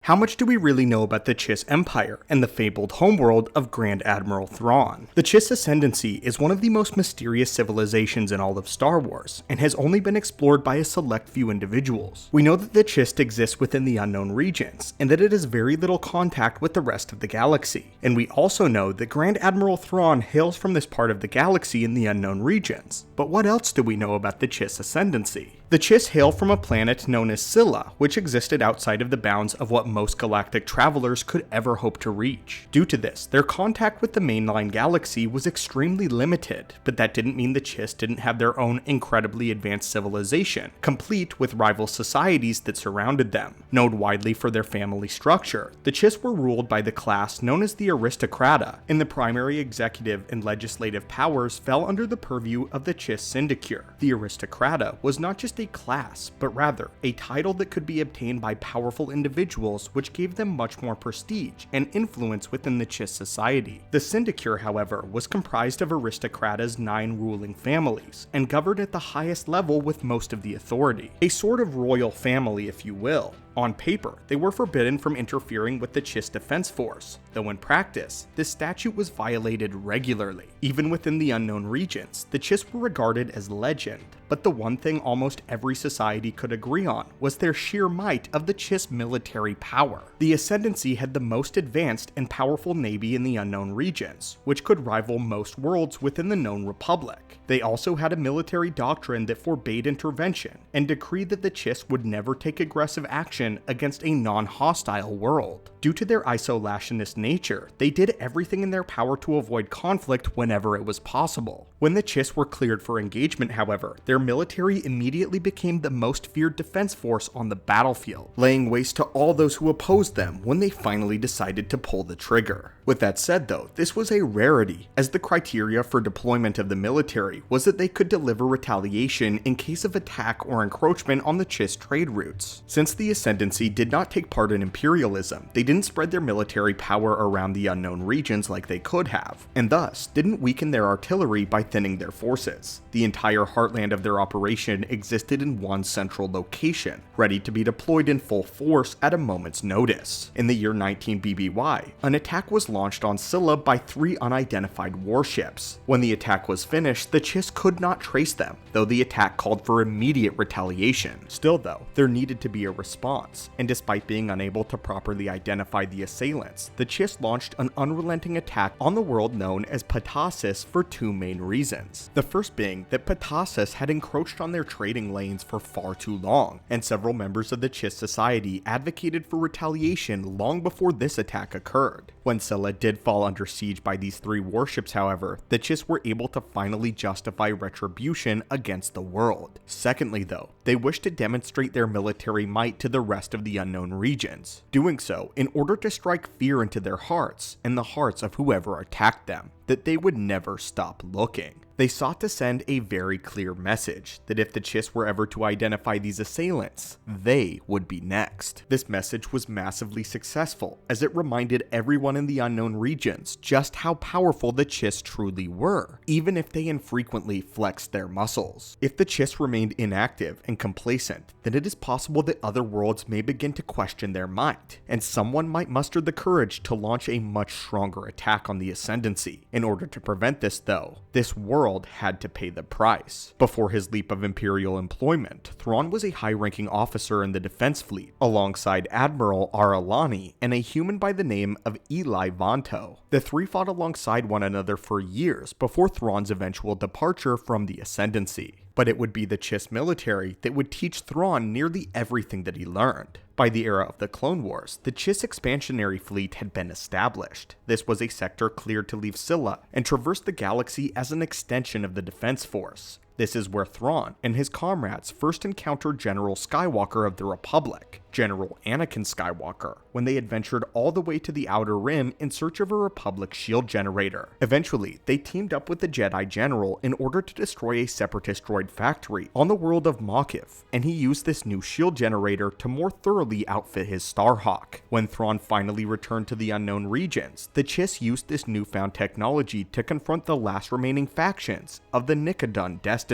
How much do we really know about the Chiss Empire and the fabled homeworld of Grand Admiral Thrawn? The Chiss Ascendancy is one of the most mysterious civilizations in all of Star Wars, and has only been explored by a select few individuals. We know that the Chiss exists within the unknown regions, and that it has very little contact with the rest of the galaxy. And we also know that Grand Admiral Thrawn hails from this part of the galaxy in the unknown regions. But what else do we know about the Chiss Ascendancy? The Chiss hail from a planet known as Scylla, which existed outside of the bounds of what most galactic travelers could ever hope to reach. Due to this, their contact with the mainline galaxy was extremely limited, but that didn't mean the Chiss didn't have their own incredibly advanced civilization, complete with rival societies that surrounded them. Known widely for their family structure, the Chiss were ruled by the class known as the Aristocrata, and the primary executive and legislative powers fell under the purview of the Chiss Syndicure. The Aristocrata was not just a class, but rather a title that could be obtained by powerful individuals, which gave them much more prestige and influence within the Chiss society. The Syndicure, however, was comprised of Aristocrata's 9 ruling families, and governed at the highest level with most of the authority. A sort of royal family, if you will. On paper, they were forbidden from interfering with the Chiss Defense Force, though in practice, this statute was violated regularly. Even within the unknown regions, the Chiss were regarded as legend, but the one thing almost every society could agree on was their sheer might of the Chiss military power. The Ascendancy had the most advanced and powerful navy in the unknown regions, which could rival most worlds within the known republic. They also had a military doctrine that forbade intervention, and decreed that the Chiss would never take aggressive action against a non-hostile world. Due to their isolationist nature, they did everything in their power to avoid conflict whenever it was possible. When the Chiss were cleared for engagement, however, their military immediately became the most feared defense force on the battlefield, laying waste to all those who opposed them when they finally decided to pull the trigger. With that said though, this was a rarity, as the criteria for deployment of the military was that they could deliver retaliation in case of attack or encroachment on the Chiss trade routes. Since the Ascendancy did not take part in imperialism, they didn't spread their military power around the unknown regions like they could have, and thus didn't weaken their artillery by thinning their forces. The entire heartland of their operation existed in one central location, ready to be deployed in full force at a moment's notice. In the year 19 BBY, an attack was launched on Scylla by 3 unidentified warships. When the attack was finished, the Chiss could not trace them, though the attack called for immediate retaliation. Still though, there needed to be a response, and despite being unable to properly identify the assailants, the Chiss launched an unrelenting attack on the world known as Patasis for 2 main reasons. The first being that Patasis had encroached on their trading lanes for far too long, and several members of the Chiss society advocated for retaliation long before this attack occurred. When Scylla did fall under siege by these 3 warships, however, the Chiss were able to finally justify retribution against the world. Secondly though, they wished to demonstrate their military might to the rest of the unknown regions, doing so in order to strike fear into their hearts and the hearts of whoever attacked them, that they would never stop looking. They sought to send a very clear message that if the Chiss were ever to identify these assailants, they would be next. This message was massively successful, as it reminded everyone in the unknown regions just how powerful the Chiss truly were, even if they infrequently flexed their muscles. If the Chiss remained inactive and complacent, then it is possible that other worlds may begin to question their might, and someone might muster the courage to launch a much stronger attack on the Ascendancy. In order to prevent this though, this world had to pay the price. Before his leap of Imperial employment, Thrawn was a high-ranking officer in the defense fleet, alongside Admiral Aralani and a human by the name of Eli Vanto. The 3 fought alongside one another for years before Thrawn's eventual departure from the Ascendancy. But it would be the Chiss military that would teach Thrawn nearly everything that he learned. By the era of the Clone Wars, the Chiss Expansionary fleet had been established. This was a sector cleared to leave Scylla and traverse the galaxy as an extension of the Defense Force. This is where Thrawn and his comrades first encountered General Skywalker of the Republic, General Anakin Skywalker, when they adventured all the way to the Outer Rim in search of a Republic shield generator. Eventually, they teamed up with the Jedi General in order to destroy a Separatist droid factory on the world of Makiv, and he used this new shield generator to more thoroughly outfit his Starhawk. When Thrawn finally returned to the unknown regions, the Chiss used this newfound technology to confront the last remaining factions of the Nicodon Destiny.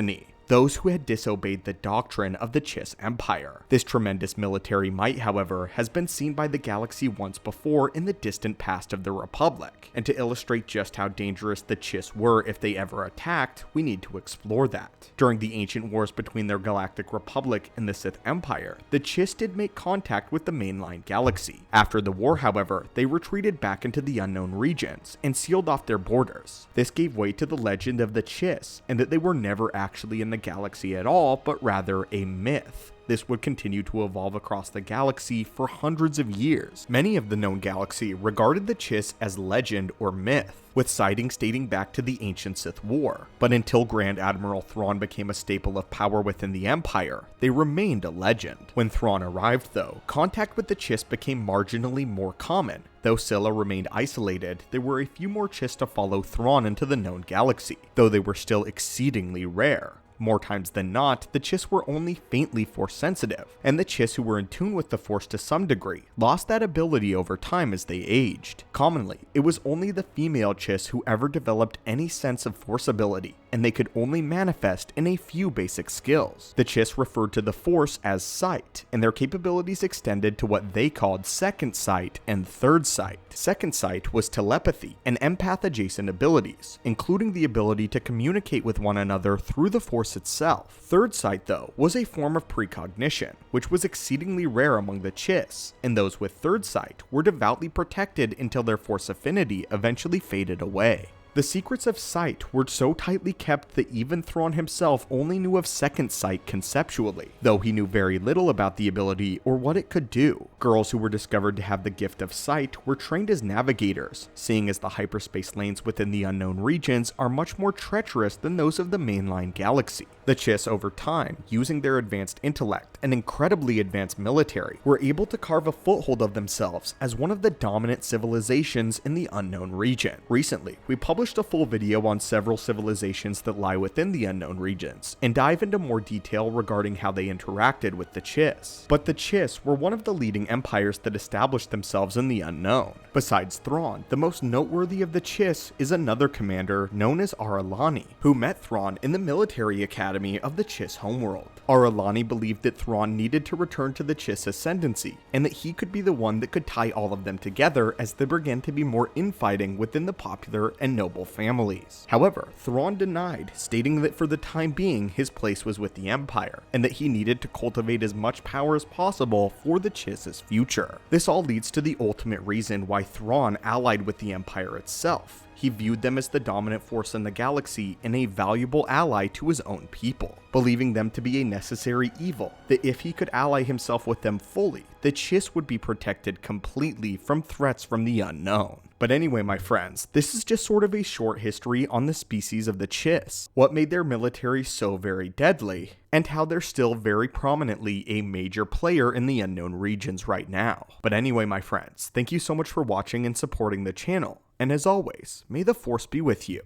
those who had disobeyed the doctrine of the Chiss Empire. This tremendous military might, however, has been seen by the galaxy once before in the distant past of the Republic, and to illustrate just how dangerous the Chiss were if they ever attacked, we need to explore that. During the ancient wars between their galactic republic and the Sith Empire, the Chiss did make contact with the mainline galaxy. After the war, however, they retreated back into the unknown regions and sealed off their borders. This gave way to the legend of the Chiss, and that they were never actually in the galaxy at all, but rather a myth. This would continue to evolve across the galaxy for hundreds of years. Many of the known galaxy regarded the Chiss as legend or myth, with sightings dating back to the ancient Sith War. But until Grand Admiral Thrawn became a staple of power within the Empire, they remained a legend. When Thrawn arrived though, contact with the Chiss became marginally more common. Though Scylla remained isolated, there were a few more Chiss to follow Thrawn into the known galaxy, though they were still exceedingly rare. More times than not, the Chiss were only faintly Force sensitive, and the Chiss who were in tune with the Force to some degree lost that ability over time as they aged. Commonly, it was only the female Chiss who ever developed any sense of Force ability, and they could only manifest in a few basic skills. The Chiss referred to the Force as sight, and their capabilities extended to what they called second sight and third sight. Second sight was telepathy and empath-adjacent abilities, including the ability to communicate with one another through the Force itself. Third sight, though, was a form of precognition, which was exceedingly rare among the Chiss, and those with third sight were devoutly protected until their Force affinity eventually faded away. The secrets of sight were so tightly kept that even Thrawn himself only knew of second sight conceptually, though he knew very little about the ability or what it could do. Girls who were discovered to have the gift of sight were trained as navigators, seeing as the hyperspace lanes within the unknown regions are much more treacherous than those of the mainline galaxy. The Chiss, over time, using their advanced intellect and incredibly advanced military, were able to carve a foothold of themselves as one of the dominant civilizations in the unknown region. Recently, we published a full video on several civilizations that lie within the unknown regions, and dive into more detail regarding how they interacted with the Chiss. But the Chiss were one of the leading empires that established themselves in the unknown. Besides Thrawn, the most noteworthy of the Chiss is another commander known as Ar'alani, who met Thrawn in the military academy of the Chiss homeworld. Ar'alani believed that Thrawn needed to return to the Chiss ascendancy, and that he could be the one that could tie all of them together as there began to be more infighting within the popular and noble families. However, Thrawn denied, stating that for the time being his place was with the Empire, and that he needed to cultivate as much power as possible for the Chiss's future. This all leads to the ultimate reason why Thrawn allied with the Empire itself. He viewed them as the dominant force in the galaxy and a valuable ally to his own people, believing them to be a necessary evil, that if he could ally himself with them fully, the Chiss would be protected completely from threats from the unknown. But anyway, my friends, this is just sort of a short history on the species of the Chiss, what made their military so very deadly, and how they're still very prominently a major player in the unknown regions right now. But anyway, my friends, thank you so much for watching and supporting the channel. And as always, may the Force be with you.